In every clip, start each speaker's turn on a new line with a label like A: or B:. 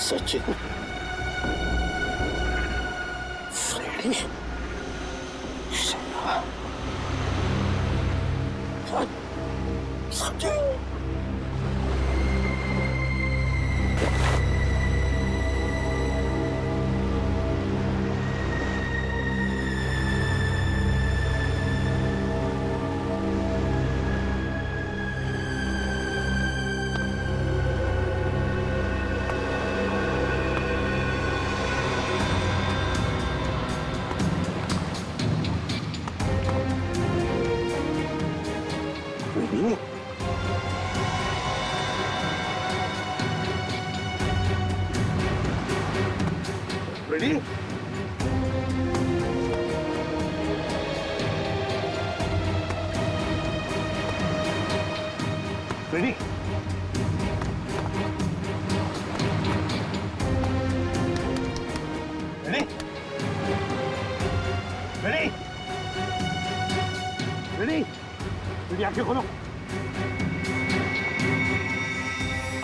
A: Sachin, Freddie, Shreya, Sachin. Ready? Ready? Ready? Ready? Ready? Ready? आंखें खोलो।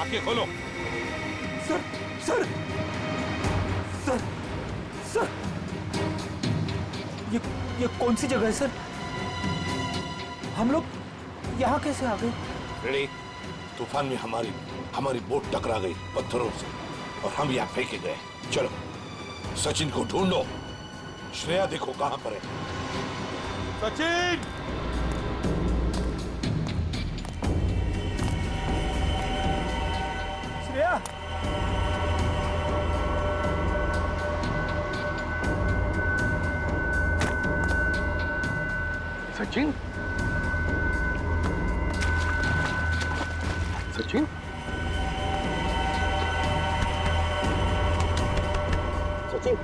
A: आंखें खोलो।
B: सर, सर, सर, सर, ये कौन सी जगह है सर? हम लोग यहाँ कैसे आ गए?
A: रेडी? तूफान में हमारी बोट टकरा गई पत्थरों से और हम यहाँ फेंके गए। चलो सचिन को ढूंढो। श्रेया देखो कहाँ पर है। सचिन!
B: श्रेया!
A: सचिन? सचिन? सचिन?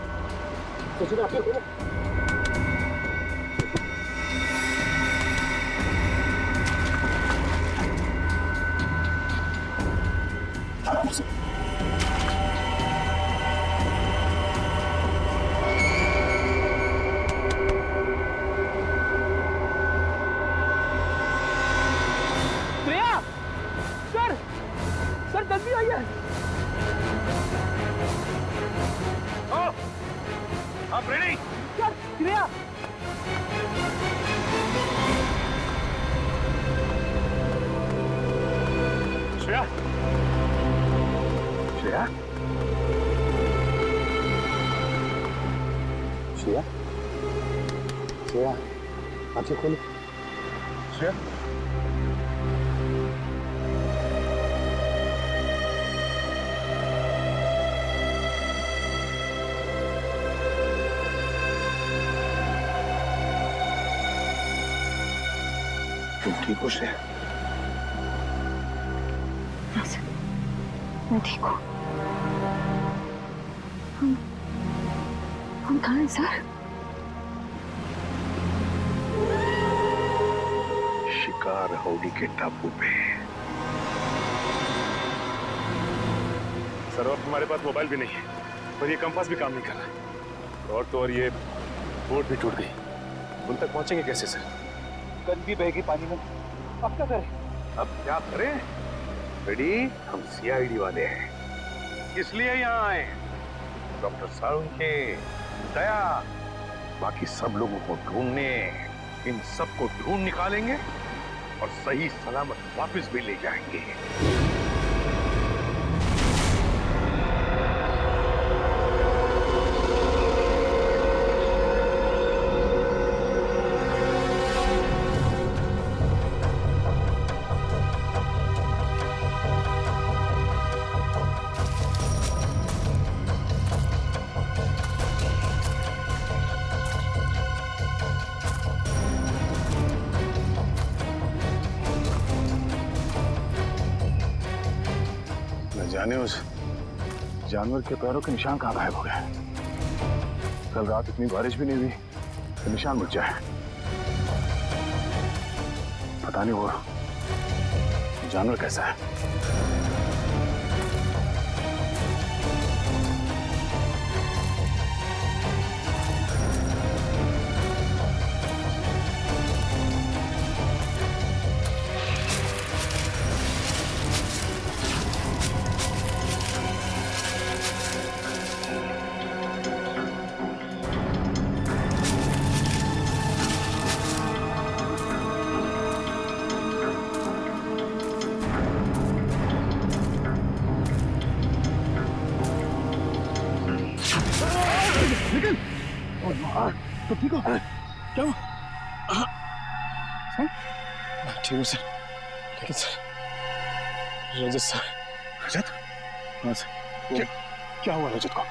A: सचिन आके खोलो।
B: जल्दी आइए।
A: आप रेडी?
B: सर, श्रेया।
A: श्रेया? श्रेया? श्रेया? श्रेया, आंखें खोलो। श्रेया? तुम ठीक हो श्रेया?
C: हाँ सर, मैं ठीक हूँ। हम कहाँ हैं सर?
A: शिकार हाउडी के टापू पे।
D: सर अब हमारे पास मोबाइल भी नहीं है और ये कंपास भी काम नहीं कर रहा और तो और ये बोट भी टूट गई। उन तक पहुंचेंगे कैसे सर?
B: गन भी बह गई पानी में। अब क्या करें?
A: अब क्या करें? रेडी? हम सीआईडी वाले हैं। किस लिए यहाँ आए? डॉक्टर सारुण के दया, बाकी सब लोगों को ढूंढने। इन सबको ढूंढ निकालेंगे और सही सलामत वापस भी ले जाएंगे।
D: जाने उस जानवर के पैरों के निशान कहाँ गायब हो गए। कल रात इतनी बारिश भी नहीं हुई तो निशान मुझ जाए। पता नहीं वो जानवर कैसा है। तो ठीक हो? क्या हुआ? ठीक हूँ सर, लेकिन सर रजत सर। रजत? हाँ सर। क्या हुआ रजत को?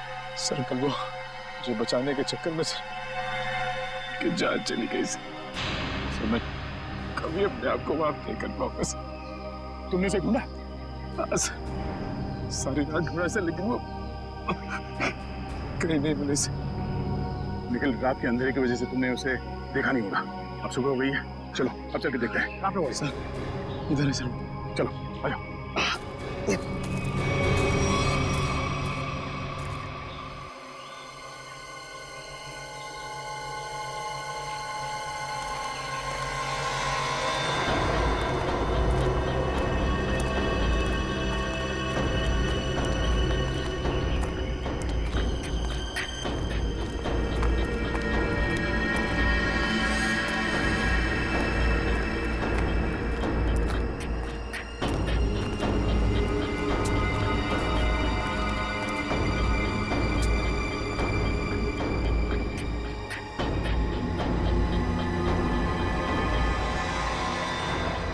D: सर कल वो मुझे बचाने के चक्कर में सर कि जान चली गई सर। मैं कभी अपने आप को माफ नहीं कर पाऊंगा सर। तुमने उसे ढूंढा? हाँ सर, सारी रात ढूंढा सर, लेकिन वो कहीं नहीं मिले सर। लेकिन रात के अंधेरे की वजह से तुमने उसे देखा नहीं होगा। अब सुबह हो गई है, चलो अब चल के देखते हैं। कहाँ पे हुआ सर? इधर है सर। चलो आ जाओ।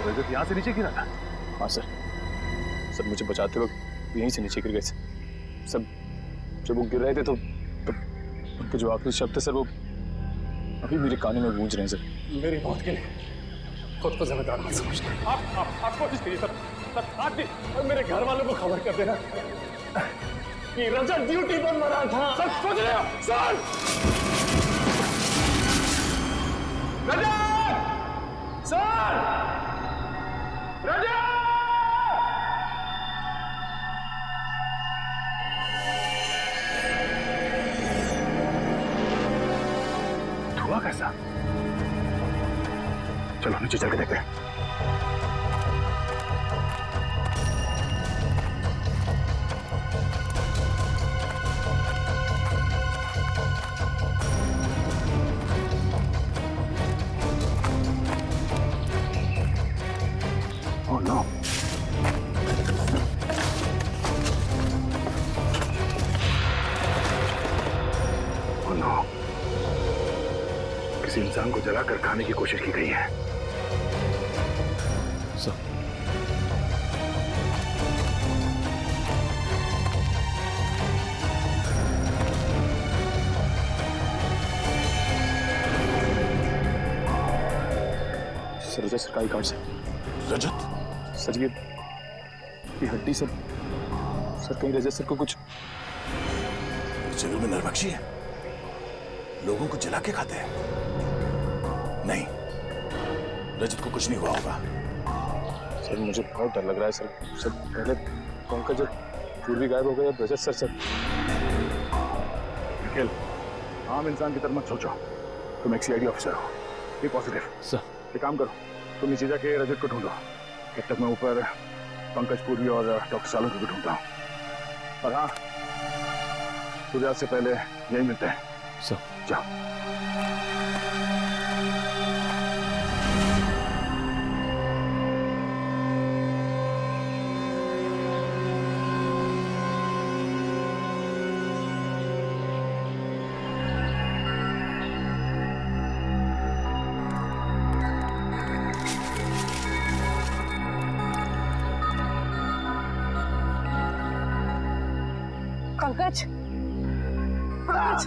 A: रजत यहाँ से नीचे गिरा था?
D: हाँ सर, सब मुझे बचाते वक्त यहीं से नीचे गिर गए सर। सब जब वो गिर रहे थे तो उनके जो आखिरी शब्द थे सर, वो अभी मेरे कानों में गूंज रहे हैं सर।
E: मेरी मौत के लिए खुद को जिम्मेदार मत समझना। आप कोशिश करिए सर, आप भी और मेरे घर वालों को खबर कर देना कि रजत ड्यूटी पर मरा था। सर सोच रहे हो? सर रजत! सर रजत!
A: धुआं कैसा? चलो नीचे चल के देखते हैं। Oh no! Oh no! किसी इंसान को जलाकर खाने की कोशिश की गई है।
D: सर रजत सरकारी कार्ड से।
A: रजत?
D: सर ये हड्डी सर कहीं रजत सर को कुछ
A: जरूर में नरभक्षी है, लोगों को जला के खाते हैं। नहीं, रजत को कुछ नहीं हुआ होगा।
D: सर मुझे बहुत डर लग रहा है सर। पहले पंकज जब पूर्वी गायब हो गए, अब रजत सर।
A: निखिल, आम इंसान की तरह मत सोचो। तुम एक सीआईडी ऑफिसर हो, बी पॉजिटिव।
D: सर
A: एक काम करो, तुम नीचे जाके रजत को ढूंढो, जब तक मैं ऊपर पंकज पूर्वी और डॉक्टर सालों को भी ढूंढता हूँ। और हाँ, सूर्यास्त से पहले यही मिलते हैं।
D: सर
A: जाओ।
C: पंकज, पंकज,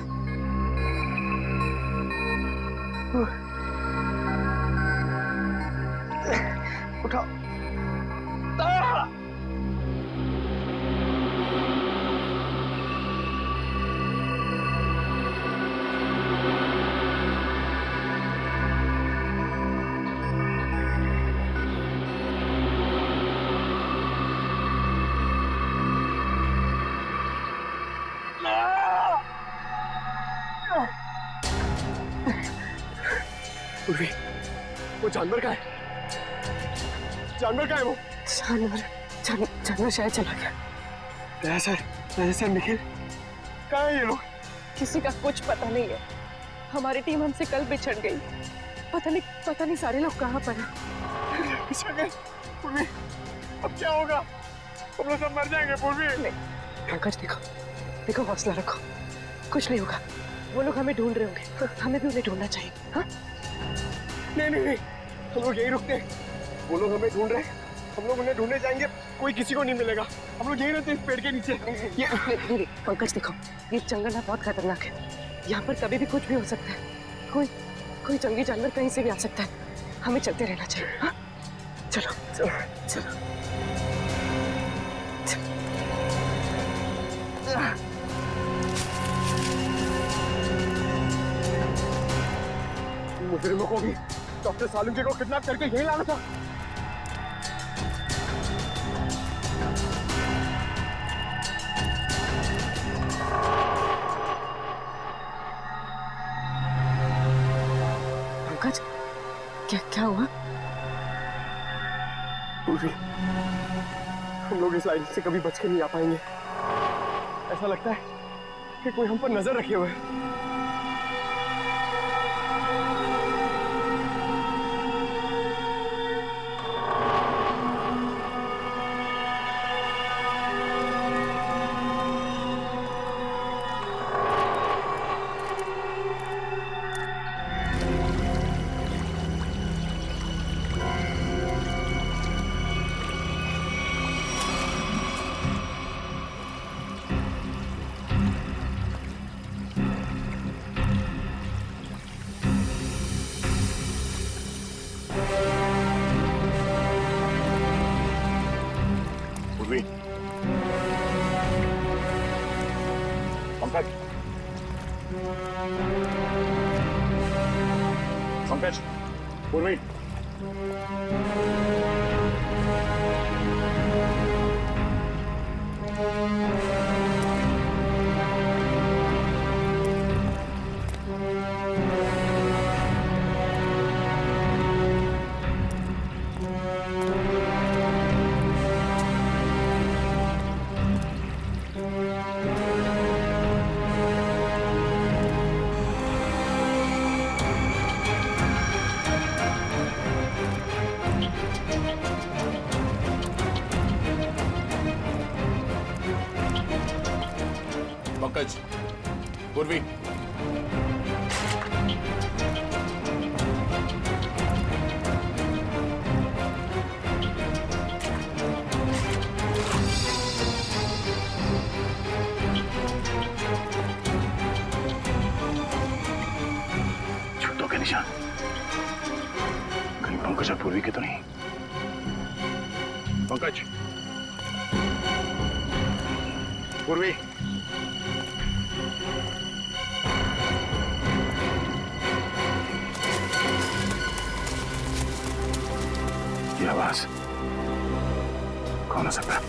A: उठाओ।
E: पूर्वी, वो जानवर का है? जानवर का है वो?
C: जानवर शायद चला गया।
E: ऐसा निखिल, कहाँ है ये लोग?
F: किसी का कुछ पता नहीं है। हमारी टीम हमसे कल बिछड़ गई। पता नहीं सारे लोग कहाँ पर हैं।
E: बिछड़ गए? पूर्वी, अब क्या होगा? हम लोग सब मर जाएंगे पूर्वी।
F: पंकज देखो, हौसला रखो, कुछ नहीं होगा। वो लोग हमें ढूंढ रहे होंगे, हमें भी उन्हें ढूंढना चाहिए। हाँ?
E: नहीं नहीं नहीं, हम लोग यहीं रुकते हैं। वो लोग हमें ढूंढ रहे हैं, हम लोग उन्हें ढूंढने जाएंगे, कोई किसी को नहीं मिलेगा। हम लोग यहीं रहते हैं इस पेड़ के नीचे।
F: नहीं, पंकज देखो, ये जंगल है, बहुत खतरनाक है। यहाँ पर कभी भी कुछ भी हो सकता है। कोई जंगली जानवर कहीं से भी आ सकता है। हमें चलते रहना चाहिए। हाँ? चलो चलो चलो।
E: मुजरिमों को भी डॉक्टर सालुंके को किडनैप करके यहीं लाना था।
F: पंकज, क्या हुआ?
E: पूर्वी, हम लोग इस लाइन से कभी बच के नहीं आ पाएंगे। ऐसा लगता है कि कोई हम पर नजर रखे हुए है।
A: पूर्वी, पंकज, पंकज, पूर्वी,
G: पंकज, पूर्वी,
A: छुट्टों के निशान कहीं पंकज और पूर्वी के तो नहीं। पंकज, पूर्वी, ये आवाज कौन हो सकता है?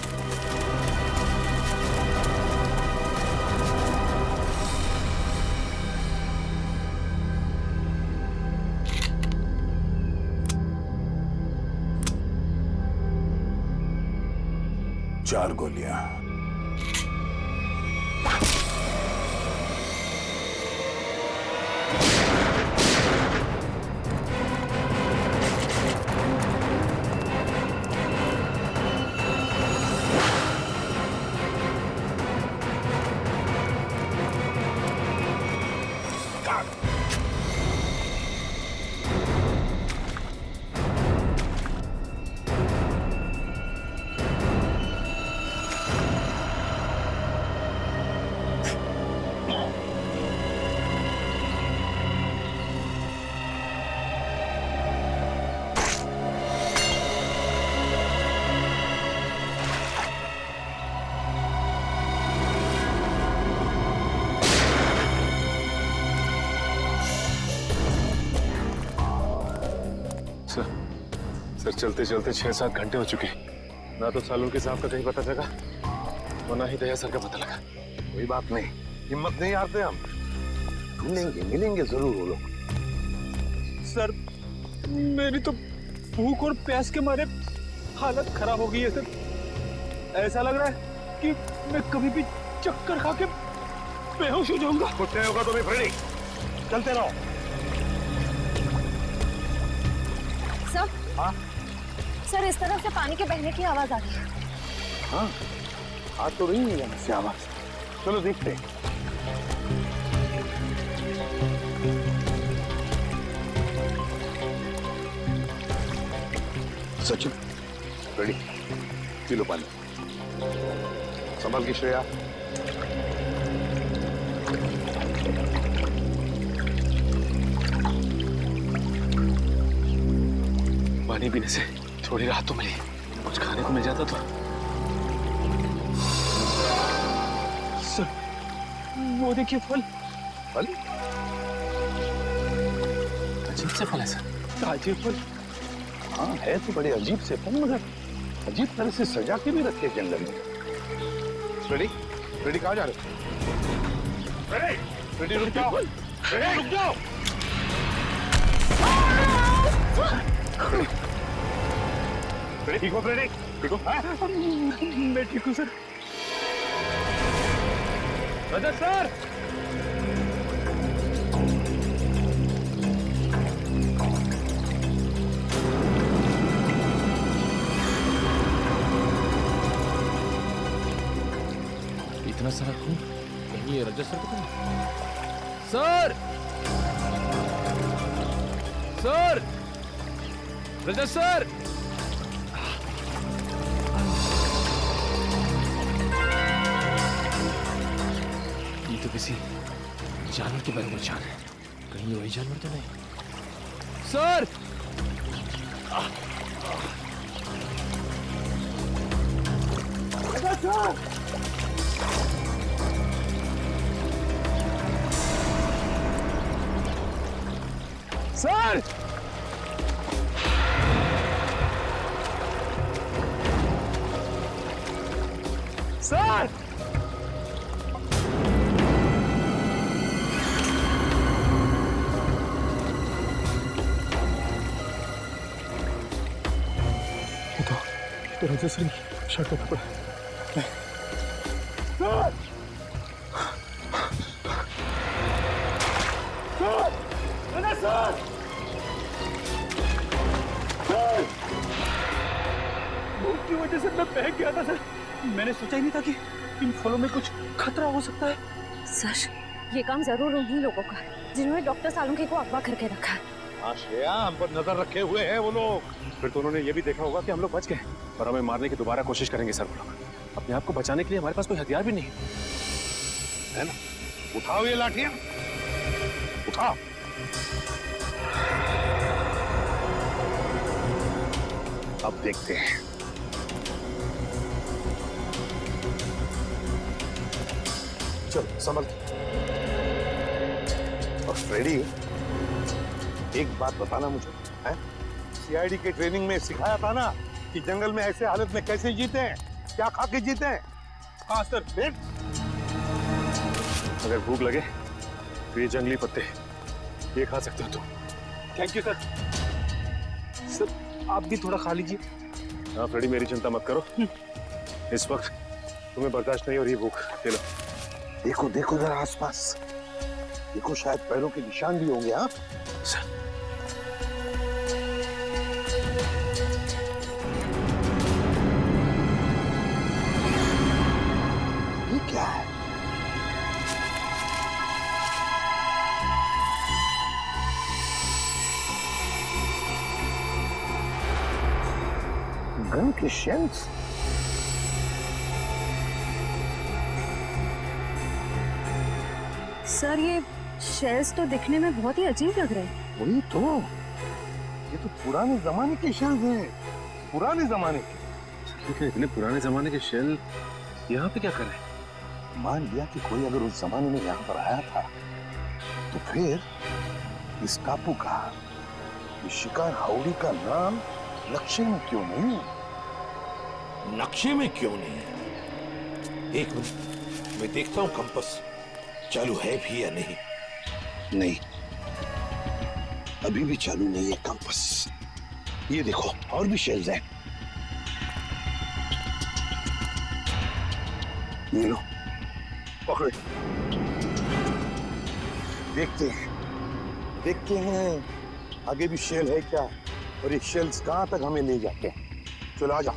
G: चार गोलियां।
D: सर चलते चलते 6-7 घंटे हो चुके हैं। ना तो सालुंके साहब का कहीं पता लगा और ना ही दया सर का पता लगा।
A: कोई बात नहीं, हिम्मत नहीं हारते हम। ढूंढेंगे, मिलेंगे जरूर वो लोग।
B: सर मेरी तो भूख और प्यास के मारे हालत खराब हो गई है सर। ऐसा लग रहा है कि मैं कभी भी चक्कर खा के बेहोश हो जाऊंगा।
A: कुछ नहीं होगा तुम्हें फ्रेडी, चलते रहो।
H: सर,
A: हाँ?
H: सर इस तरफ से पानी के बहने की आवाज आ रही है।
A: हाँ, आज तो नहीं है यहाँ से आवाज। चलो देखते हैं। सचिन रेडी, पी लो पानी। संभाल के श्रेया।
B: पानी पीने से थोड़ी राहत तो मिली, कुछ खाने को मिल जाता तो। सर, वो देखिए फल।
A: फल?
B: अजीब से फल है सर। ताजे फल।
A: हाँ है तो बड़े अजीब से फल, मगर अजीब तरह से सजा के भी रखे जंगल में। रेडी, रेडी कहाँ जा रहे हो? रेडी, रेडी रुक जाओ, रेडी रुक जाओ। रेडी ठीक हो? रेडी ठीक हो?
B: मैं ठीक हूँ सर। रजत सर,
E: इतना सारा खून, कहीं ये रजत सर तो नहीं? सर, सर, रजत सर, ये तो किसी जानवर के बारे में जान है, कहीं वही जानवर तो नहीं? सर, रजत सर, सर, सर,
D: तो रजत सिंह शर्ट का कपड़ा।
A: सर, सर, रजत सर,
B: भूख की वजह से मैं बह गया था सर। मैंने सोचा ही नहीं था कि इन फलों में कुछ खतरा हो सकता है।
H: सर, ये काम जरूर उन्हीं लोगों का है जिन्होंने डॉक्टर सालुंखे को अगवा करके रखा है।
A: हाँ श्रेया, हम पर नजर रखे हुए हैं वो लोग।
B: फिर तो उन्होंने ये भी देखा होगा कि हम लोग बच गए और हमें मारने की दोबारा कोशिश करेंगे सर। वो लोग अपने आप को बचाने के लिए हमारे पास कोई हथियार भी नहीं
A: है ना? उठाओ ये लाठियां, उठाओ। अब देखते हैं। चल समझ। और फ्रेडी, एक बात बताना मुझे, है? सीआईडी के ट्रेनिंग में सिखाया था ना कि जंगल में ऐसे हालत में कैसे जीते हैं, क्या खा के जीते हैं?
B: हाँ सर।
A: फिर
B: अगर भूख लगे तो ये जंगली पत्ते ये खा सकते हो तुम। Thank you sir. सर आप भी थोड़ा खा लीजिए। हाँ फ्रेडी, मेरी चिंता मत करो, इस वक्त तुम्हें बर्दाश्त नहीं हो रही भूख। ले लो।
A: देखो देखो जरा आसपास, देखो शायद पैरों के निशान भी होंगे। हाँ
B: सर,
A: ये क्या है? गन के शेल्स?
H: सर, ये शेल्स तो दिखने में बहुत ही अजीब लग रहे हैं।
A: वही तो, ये तो पुराने जमाने के शेल्स हैं, पुराने जमाने के।
B: लेकिन इतने पुराने जमाने के शेल यहाँ पे क्या कर रहे हैं?
A: मान लिया कि कोई अगर उस जमाने में यहाँ पर आया था, तो फिर इस टापू का, इस शिकार हाउड़ी का नाम नक्शे में क्यों नहीं?
G: नक्शे में क्यों नहीं? एक मिनट, मैं देखता हूं कंपास चालू है भी या नहीं।
A: नहीं, अभी भी चालू नहीं है कंपास। ये देखो, और भी शेल्स हैं। ये लो, पकड़े। देखते हैं आगे भी शेल है क्या, और ये शेल्स कहां तक हमें ले जाते हैं। चलो आ जाओ।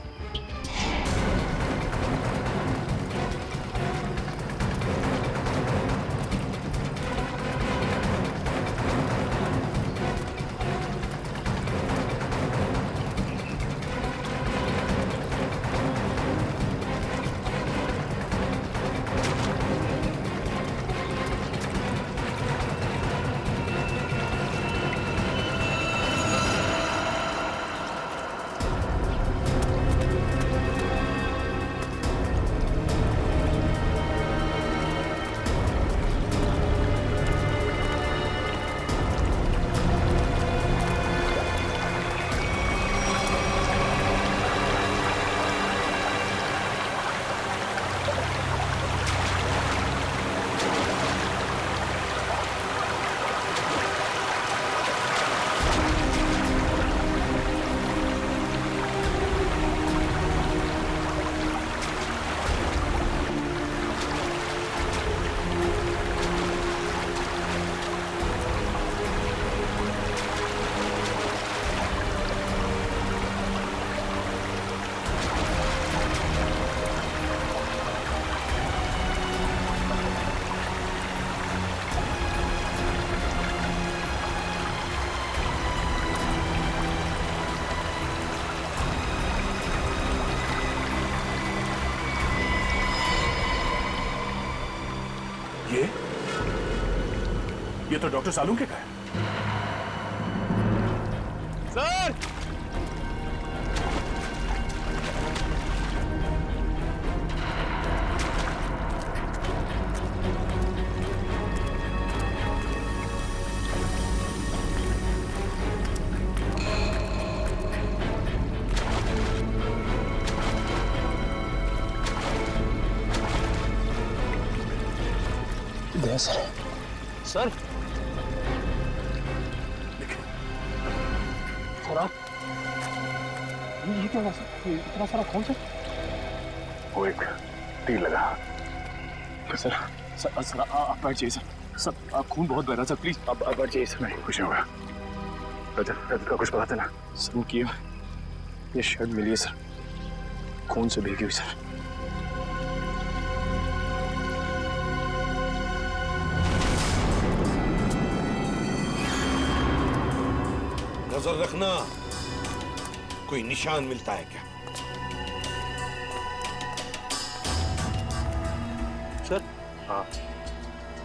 E: तो डॉक्टर सालुंके का है।
B: सर
D: दया सर।
B: सर
D: सर आप ये क्या हुआ सर? ये इतना सारा खून सर?
A: वो एक तीर लगा।
D: सर सर सर आप बैठ जाइए सर। सर आप खून बहुत बह रहा है सर, प्लीज आप बैठ जाइए सर।
A: नहीं कुछ नहीं होगा। रजत का कुछ पता चला?
D: सर वो किए ये शर्ट मिली है सर, खून से भीगी हुई सर।
G: नजर रखना कोई निशान मिलता है क्या।
B: सर हाँ,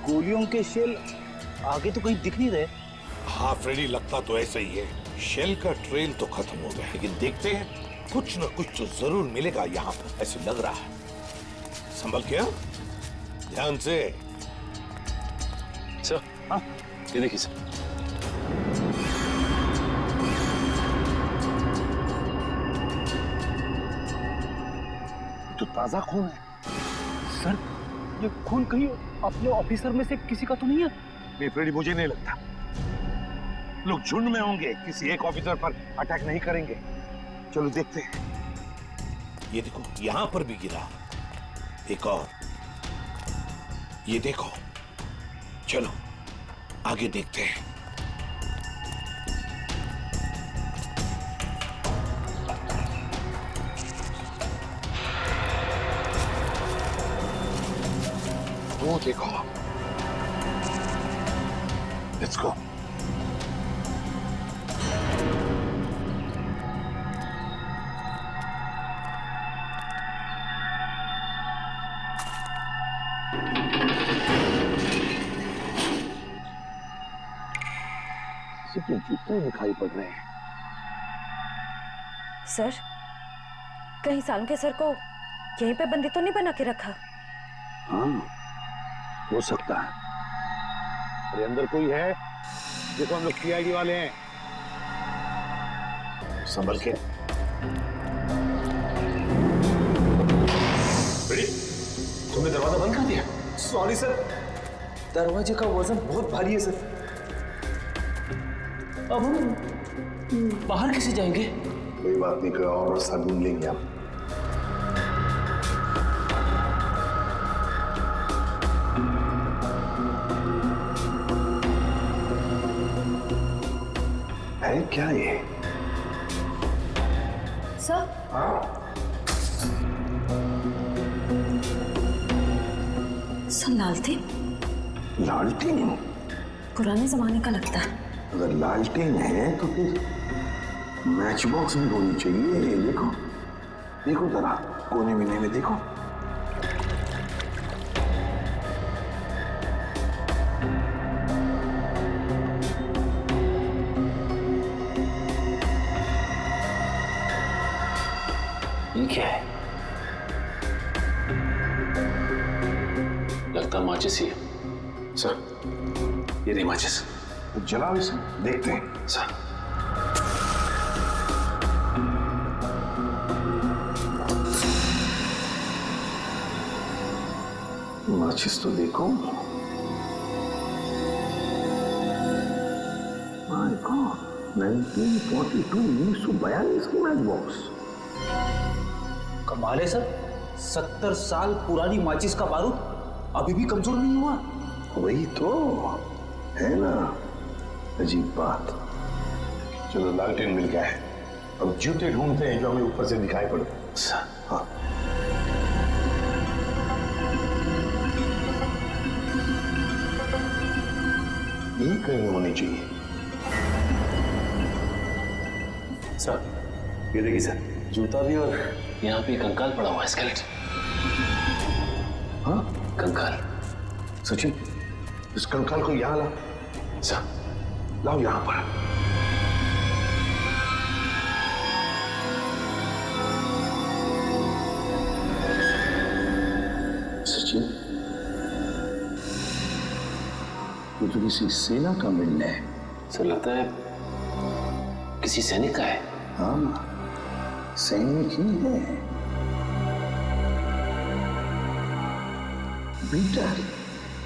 B: गोलियों के शेल आगे तो कहीं दिख नहीं रहे।
G: हाँ फ्रेडी, लगता तो ऐसा ही है। शेल का ट्रेल तो खत्म हो गया, लेकिन देखते हैं कुछ न कुछ तो जरूर मिलेगा यहाँ पर, ऐसे लग रहा है। संभल के, ध्यान से।
D: सर हाँ ये देखिए सर।
A: तो ताजा खून है।
B: सर ये खून कहीं अपने ऑफिसर में से किसी का तो नहीं है?
A: नहीं फ्रेडी, मुझे नहीं लगता। लोग झुंड में होंगे, किसी एक ऑफिसर पर अटैक नहीं करेंगे। चलो देखते हैं।
G: ये देखो यहां पर भी गिरा एक और, ये देखो। चलो आगे देखते हैं।
A: वो देखो। Let's go. किसी के जूते दिखाई पड़ रहे हैं।
H: सर कहीं सालुंके सर को यहीं पे बंदी तो नहीं बना के रखा?
A: हाँ हो सकता है। अरे अंदर कोई है? देखो हम लोग सीआईडी वाले हैं। संभल के।
E: तुमने दरवाजा बंद कर दिया?
B: सॉरी सर, दरवाजे का वजन बहुत भारी है सर। अब हम बाहर कैसे जाएंगे?
A: कोई बात नहीं, कोई और रास्ता ढूंढ लेंगे हम। है क्या ये?
H: सर सर लालटेन
A: लालटेन?
H: पुराने जमाने का लगता है।
A: अगर लालटेन है तो फिर मैच बॉक्स भी होनी चाहिए। देखो देखो जरा कोने में देखो।
I: ये क्या है? लगता माचिस ही है।
A: सर
I: ये नहीं माचिस।
A: तो जलाओ इसे, देखते हैं।
I: सर
A: माचिस तो देखो। माय गॉड, 1942 1942 की मैच बॉक्स।
B: कमाल है सर, 70 साल पुरानी माचिस का बारूद अभी भी कमजोर नहीं हुआ।
A: वही तो है ना, अजीब बात। चलो लालटेन मिल गया है, अब जूते ढूंढते हैं जो हमें ऊपर से दिखाई पड़े। हाँ ये कहीं होनी चाहिए।
I: सर ये देखिए सर, जूता भी और यहाँ पे कंकाल पड़ा हुआ है, स्केलेटन।
A: हाँ
I: कंकाल।
A: सचिन, इस कंकाल को यहाँ ला।
I: अच्छा,
A: लाओ यहां पर।
I: सचिन, ये तो किसी सेना का मिलना है। सर लगता है किसी सैनिक का है।
A: हाँ, सैनिक ही है। बीटर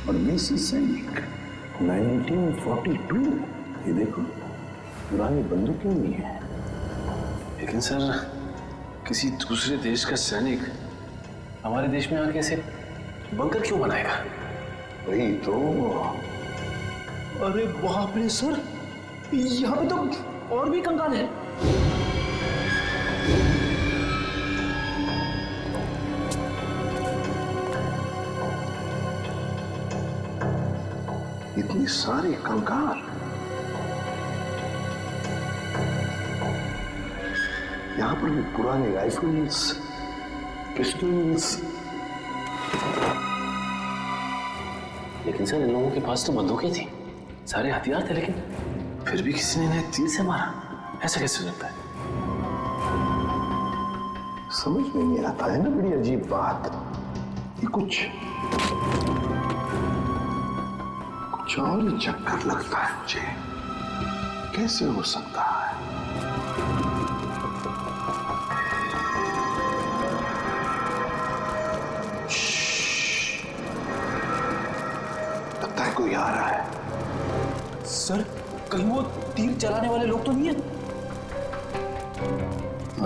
A: और मेसी सैनिक 1942। ये देखो, पुरानी बंदूकें भी हैं।
I: लेकिन सर, किसी दूसरे देश का सैनिक हमारे देश में आके ऐसे बंकर क्यों बनाएगा?
A: वही तो।
B: अरे बाप रे सर, यहाँ पे तो और भी कंकाल है।
A: इतने सारे कंकाल। यहां पर भी पुराने राइफल्स, पिस्टल्स।
I: लेकिन सर, इन लोगों के पास तो बंदूकें थी, सारे हथियार थे, लेकिन फिर भी किसी ने इन्हें तीर से मारा। ऐसा कैसे हो सकता है?
A: समझ में नहीं आता है ना, बड़ी अजीब बात। ये कुछ और ही चक्कर लगता है मुझे। कैसे हो सकता है? लगता है कोई आ रहा है।
B: सर, कहीं वो तीर चलाने वाले लोग तो नहीं है?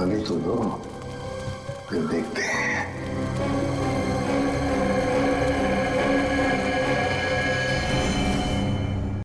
A: आगे तो दो, फिर देखते हैं।